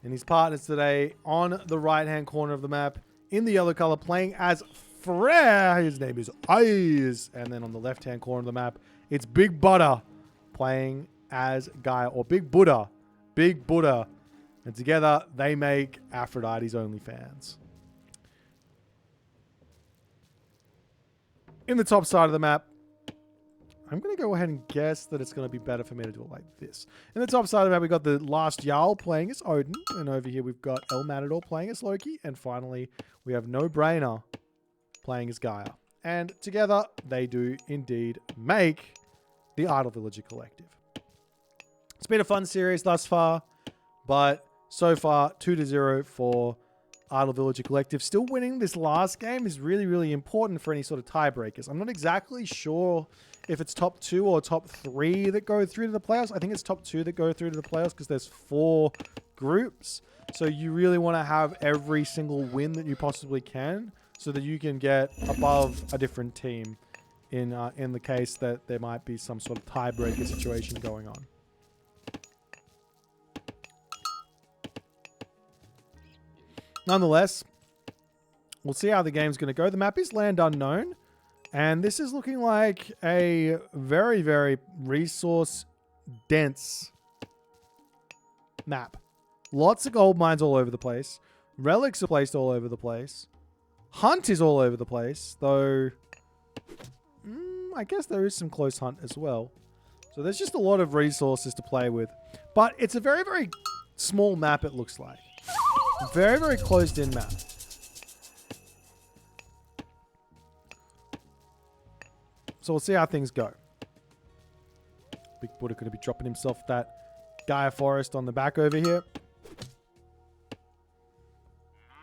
And his partners today on the right-hand corner of the map, in the yellow color, playing as Frere. His name is Eyes. And then on the left-hand corner of the map, it's Big Butter, playing as Gaia, or Big Buddha. Big Buddha. And together, they make Aphrodite's OnlyFans. In the top side of the map, I'm going to go ahead and guess that it's going to be better for me to do it like this. In the top side of the map, we've got the last Jarl playing as Odin. And over here, we've got El Matador playing as Loki. And finally, we have No Brainer playing as Gaia. And together, they do indeed make the Idle Villager Collective. It's been a fun series thus far, but so far, 2-0 for Idle Villager Collective. Still winning this last game is really, really important for any sort of tiebreakers. I'm not exactly sure if it's top 2 or top 3 that go through to the playoffs. I think it's top 2 that go through to the playoffs because there's 4 groups. So you really want to have every single win that you possibly can so that you can get above a different team in the case that there might be some sort of tiebreaker situation going on. Nonetheless, we'll see how the game's going to go. The map is Land Unknown, and this is looking like a very, very resource-dense map. Lots of gold mines all over the place. Relics are placed all over the place. Hunt is all over the place, though I guess there is some close hunt as well. So there's just a lot of resources to play with. But it's a very, very small map, it looks like. Very, very closed-in map. So we'll see how things go. Big Buddha going to be dropping himself that Gaia Forest on the back over here.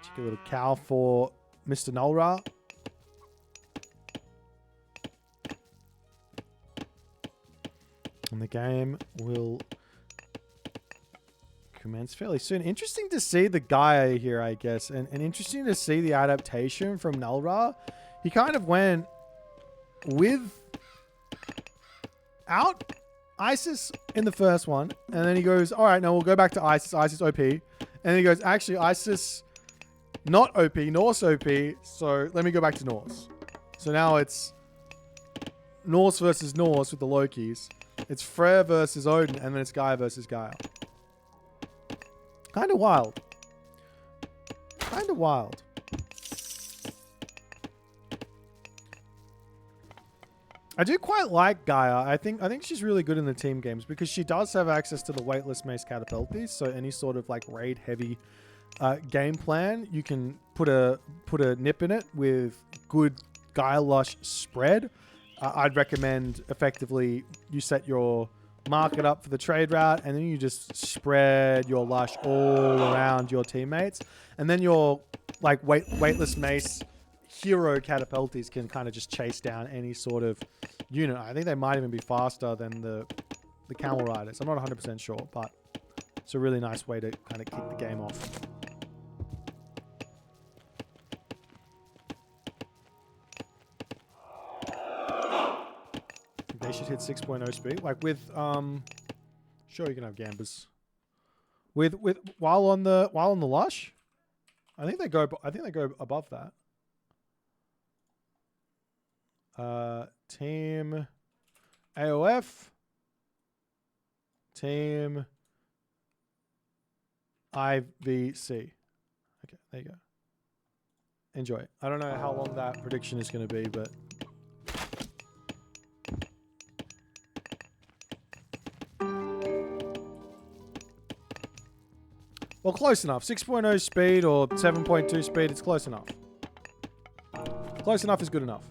Cheeky little cow for Mr. Nulra. And the game will commence fairly soon. Interesting to see the Gaia here, I guess. And interesting to see the adaptation from Nulra. He kind of went without Isis in the first one. And then he goes, all right, no, we'll go back to Isis. Isis OP. And then he goes, actually, Isis not OP, Norse OP. So let me go back to Norse. So now it's Norse versus Norse with the Lokis. It's Freyr versus Odin. And then it's Gaia versus Gaia. Kind of wild. Kind of wild. I do quite like Gaia. I think she's really good in the team games because she does have access to the weightless mace catapulties. So any sort of like raid heavy game plan, you can put a nip in it with good Gaia Lush spread. I'd recommend effectively you set your market up for the trade route, and then you just spread your Lush all around your teammates, and then your like weightless mace hero catapulties can kind of just chase down any sort of unit. I think they might even be faster than the camel riders. I'm not 100% sure, but it's a really nice way to kind of kick the game off. They should hit 6.0 speed. Like with sure you can have gambers. With while on the Lush, I think they go above that. Team AOF, team IVC. There you go. Enjoy. I don't know how long that prediction is going to be, but... Well, close enough. 6.0 speed or 7.2 speed, it's close enough. Close enough is good enough.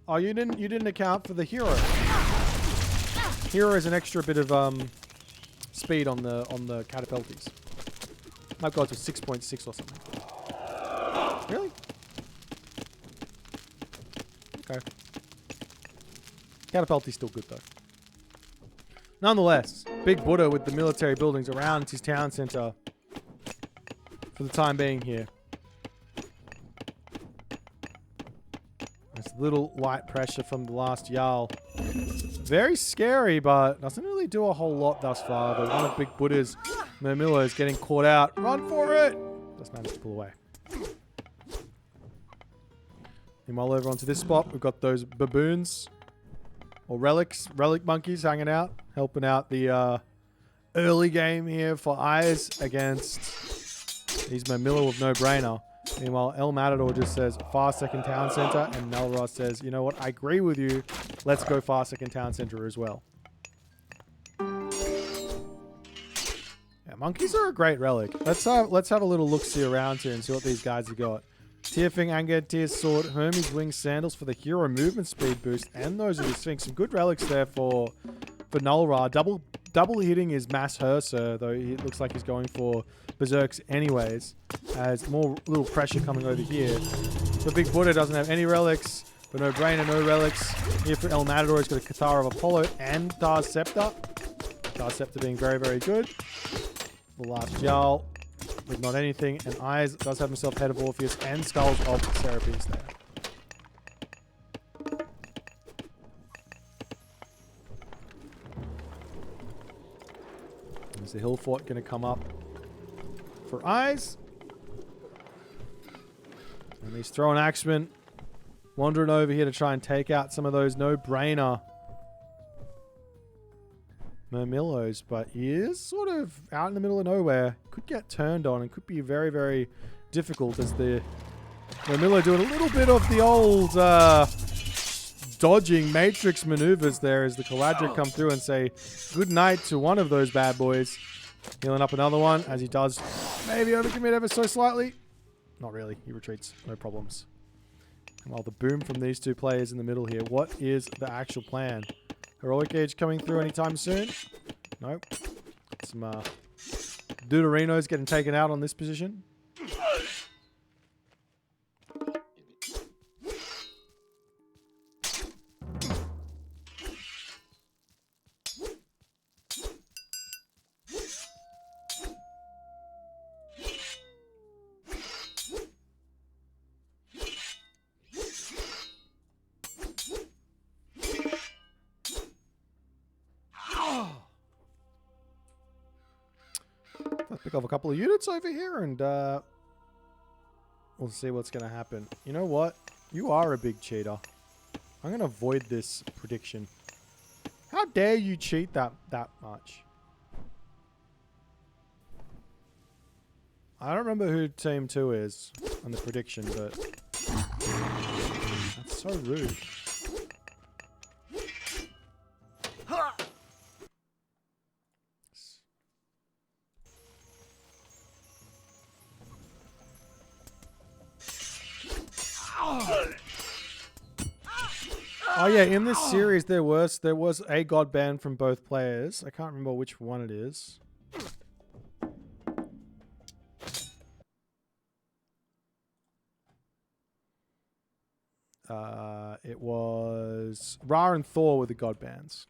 Oh, you didn't account for the hero. Hero is an extra bit of speed on the catapulties. Might go to 6.6 or something. Really? Okay. Catapulty's still good though. Nonetheless, Big Buddha with the military buildings around his town center for the time being here. There's a little light pressure from the last Jarl. Very scary, but doesn't really do a whole lot thus far. But one of Big Buddha's Murmillo is getting caught out. Run for it! Just managed to pull away. Meanwhile, over onto this spot, we've got those baboons. Or relic monkeys hanging out. Helping out the early game here for Eyes against these Murmillo with no brainer. Meanwhile, El Matador just says far second town center, and Melroth says, you know what, I agree with you. Let's go far second town center as well. Yeah, monkeys are a great relic. Let's have a little look-see around here and see what these guys have got. Tearfing, Anged, Tear's Sword, Hermes Wing Sandals for the hero movement speed boost, and those are the Sphinx. Some good relics there for Null-Ra. Double hitting is Mass Herser, though it looks like he's going for Berserks anyways. As more little pressure coming over here. The Big Buddha doesn't have any relics, but no brainer, no relics. Here for El Matador, he's got a Cathar of Apollo and Dar's Scepter. Dar's Scepter being very, very good. The last Jarl with not anything, and Eyes does have himself Head of Orpheus and Skulls of Serapis there. Is the Hill Fort going to come up for Eyes? And he's throwing Axeman, wandering over here to try and take out some of those no-brainer Murmillos, but he is sort of out in the middle of nowhere. Could get turned on and could be very, very difficult as the Murmillo doing a little bit of the old dodging matrix maneuvers there as the Caladric come through and say good night to one of those bad boys. Healing up another one as he does maybe overcommit ever so slightly. Not really. He retreats. No problems. And while the boom from these two players in the middle here, what is the actual plan? Heroic Gauge coming through anytime soon? Nope. Some Deuterinos getting taken out on this position. Let's pick off a couple of units over here and we'll see what's going to happen. You know what? You are a big cheater. I'm going to avoid this prediction. How dare you cheat that much? I don't remember who Team 2 is on the prediction, but that's so rude. Oh yeah, in this series there was a god ban from both players. I can't remember which one it is. It was Ra and Thor were the god bans.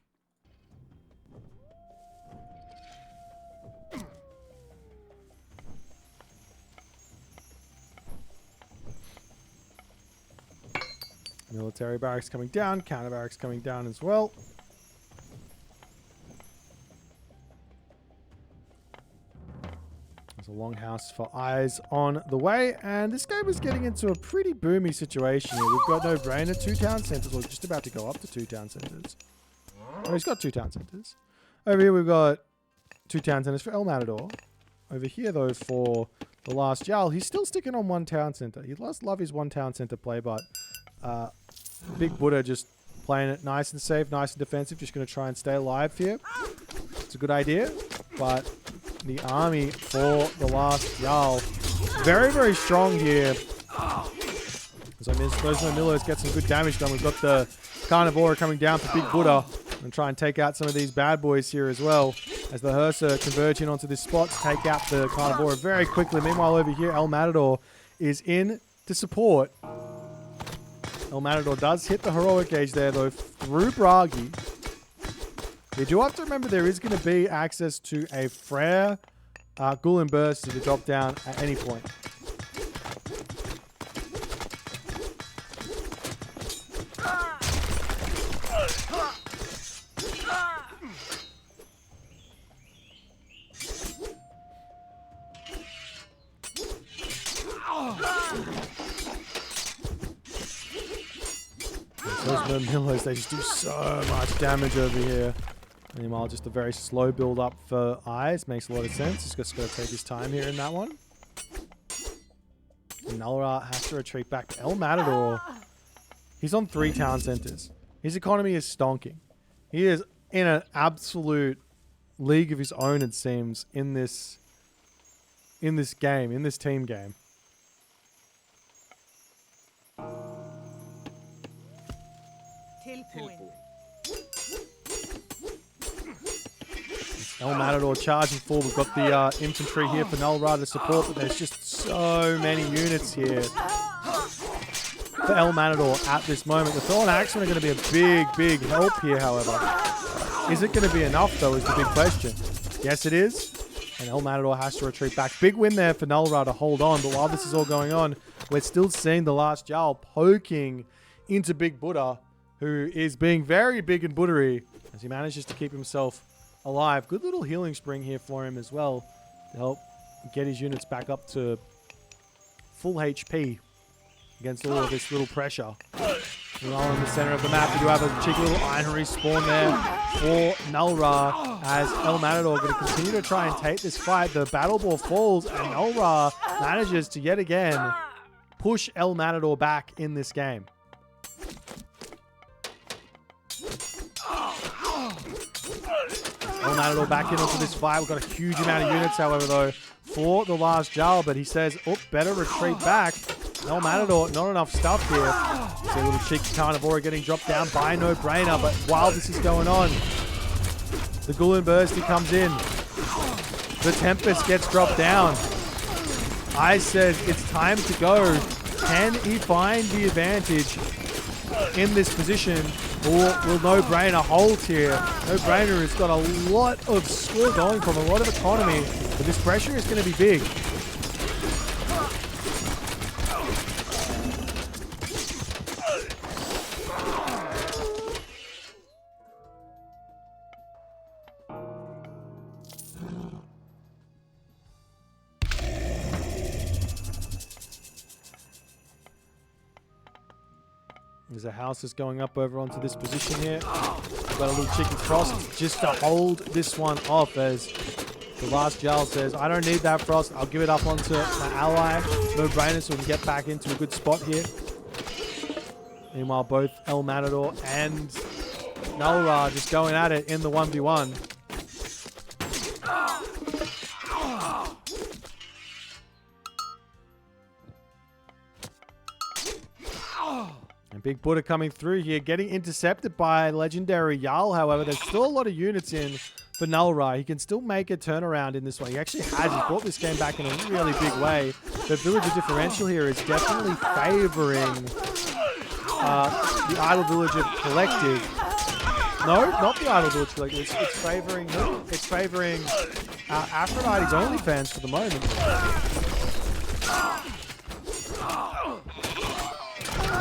Military barracks coming down, counter barracks coming down as well. There's a longhouse for Eyes on the way, and this game is getting into a pretty boomy situation here. We've got no brainer, 2 town centers, or just about to go up to 2 town centers. Oh, he's got 2 town centers. Over here we've got 2 town centers for El Matador. over here, though, for the last Jarl. He's still sticking on one town center. He does love his one town center play, but Big Buddha just playing it nice and safe, nice and defensive. Just going to try and stay alive here. It's a good idea, but the army for the last Jarl, very, very strong here. As I missed, those Millos get some good damage done. We've got the Carnivora coming down for Big Buddha and try and take out some of these bad boys here as well. As the Hersa converge in onto this spot to take out the Carnivora very quickly. Meanwhile, over here, El Matador is in to support. El Matador does hit the heroic gauge there, though, through Bragi. You do have to remember there is going to be access to a Frere Ghoul and Burst to drop down at any point. Those Murmillos, they just do so much damage over here. Meanwhile, just a very slow build up for Eyes. Makes a lot of sense. He's just got to take his time here in that one. Nullra has to retreat back to El Matador. He's on 3 town centers. His economy is stonking. He is in an absolute league of his own, it seems, in this game, in this team game. El Matador charging forward. We've got the infantry here for Nullra to support, but there's just so many units here for El Matador at this moment. The Thorn Axemen are going to be a big, big help here, however. Is it going to be enough, though, is the big question. Yes, it is. And El Matador has to retreat back. Big win there for Nullra to hold on, but while this is all going on, we're still seeing the last Jarl poking into Big Buddha, who is being very big and Buddha-y as he manages to keep himself alive. Good little healing spring here for him as well to help get his units back up to full HP against all of this little pressure. Meanwhile, in the center of the map, we do have a cheeky little Ironry spawn there for Nullra as El Matador going to continue to try and take this fight. The battle ball falls and Nullra manages to yet again push El Matador back in this game. El Matador back in onto this fight. We've got a huge amount of units, however, though, for the last Jarl, but he says, oh, better retreat back. El Matador, not enough stuff here. See a little cheeky Carnivora getting dropped down by No Brainer, but while this is going on, the Ghoul and Bursty comes in. The Tempest gets dropped down. Ice says it's time to go. Can he find the advantage in this position, or will No Brainer hold here? No Brainer has got a lot of score going from, a lot of economy, but this pressure is going to be big. There's a house that's going up over onto this position here. We've got a little cheeky frost just to hold this one off as the last Jarl says, I don't need that frost. I'll give it up onto my ally. No Brainer, so we can get back into a good spot here. Meanwhile, both El Matador and Nullra just going at it in the 1v1. And Big Buddha coming through here, getting intercepted by Legendary Jarl. However, there's still a lot of units in for Nullra. He can still make a turnaround in this one. He actually has. He's brought this game back in a really big way. The villager differential here is definitely favoring the Idle Villager Collective. No, not the Idle Villager Collective. It's favoring who? It's favoring Aphrodite's OnlyFans for the moment.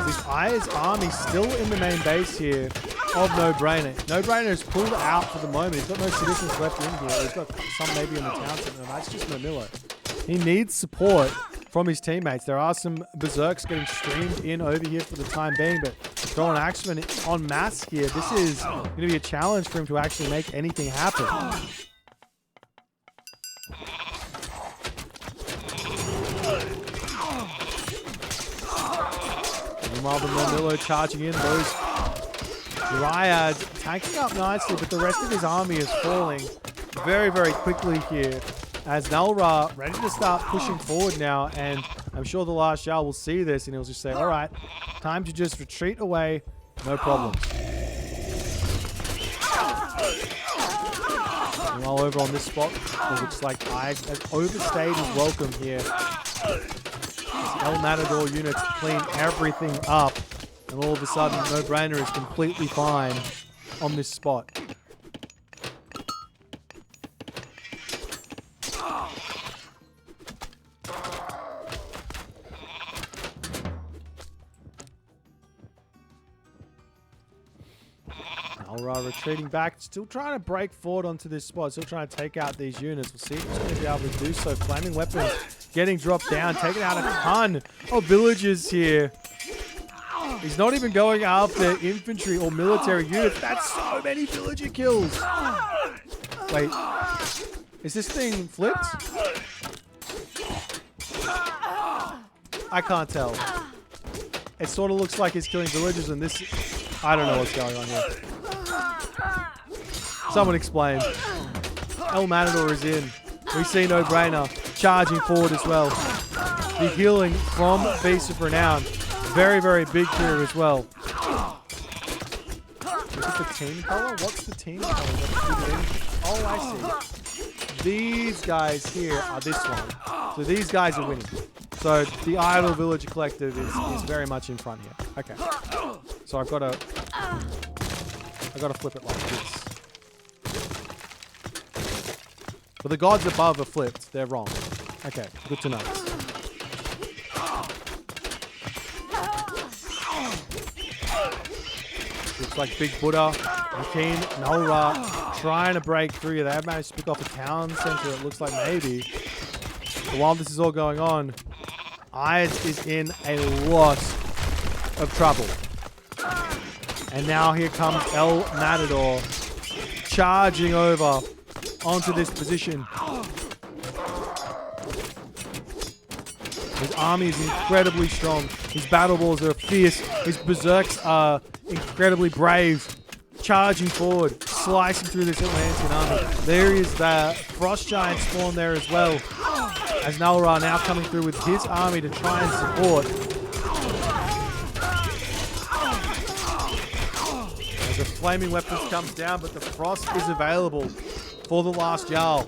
This Eyes army still in the main base here of No Brainer. No Brainer is pulled out for the moment. He's got no citizens left in here. He's got some maybe in the town center. That's just Murmillo. He needs support from his teammates. There are some Berserks getting streamed in over here for the time being, but throwing Axemen en masse here. This is going to be a challenge for him to actually make anything happen. Meanwhile, the Murmillo charging in. Those Dryads tanking up nicely, but the rest of his army is falling very, very quickly here. As Nulra ready to start pushing forward now, and I'm sure the last Jarl will see this and he'll just say, all right, time to just retreat away, no problems. Meanwhile, over on this spot, it looks like Eyes has overstayed his welcome here. El Matador units clean everything up, and all of a sudden, No Brainer is completely fine on this spot. Alra retreating back, still trying to break forward onto this spot, still trying to take out these units. We'll see if he's going to be able to do so. Flaming weapons getting dropped down, taking out a ton of villagers here. He's not even going after infantry or military units. That's so many villager kills. Wait, is this thing flipped? I can't tell. It sort of looks like he's killing villagers and this... I don't know what's going on here. Someone explain. El Matador is in. We see No Brainer charging forward as well. The healing from Beast of Renown. Very, very big here as well. Is it the team color? What's the team color? Oh, I see. These guys here are this one. So these guys are winning. So the Idle Villager Collective is very much in front here. Okay. So I've got to flip it like this. But the gods above are flipped. They're wrong. Okay, good to know. Looks like Big Buddha, Hakeem, Nulra trying to break through. They have managed to pick off a town center, it looks like maybe. But while this is all going on, Eyes is in a lot of trouble. And now here comes El Matador charging over onto this position. His army is incredibly strong. His battle balls are fierce. His berserks are incredibly brave. Charging forward, slicing through this Atlantean army. There is the Frost Giant spawn there as well. As Nulra now coming through with his army to try and support. As the flaming weapons comes down, but the frost is available for the last Jarl.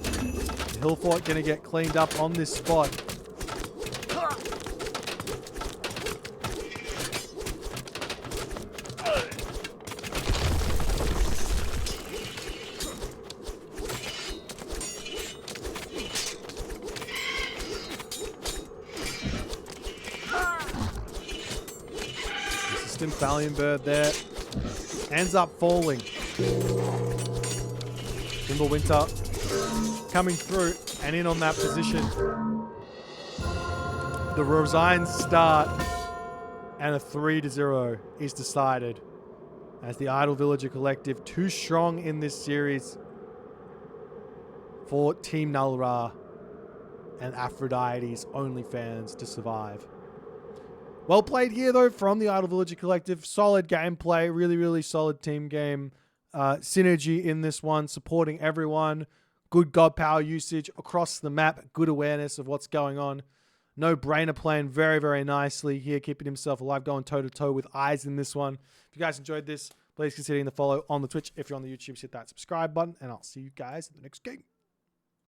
The hill fort going to get cleaned up on this spot. Valiant Bird there ends up falling. Winter coming through and in on that position. The resigns start and a 3-0 is decided as the Idle Villager Collective too strong in this series for Team Nulra and Aphrodite's OnlyFans to survive. Well played here, though, from the Idle Villager Collective. Solid gameplay. Really, really solid team game. Synergy in this one. Supporting everyone. Good god power usage across the map. Good awareness of what's going on. No Brainer playing very, very nicely here. Keeping himself alive. Going toe-to-toe with Eyes in this one. If you guys enjoyed this, please consider hitting the follow on the Twitch. If you're on the YouTube, hit that subscribe button. And I'll see you guys in the next game.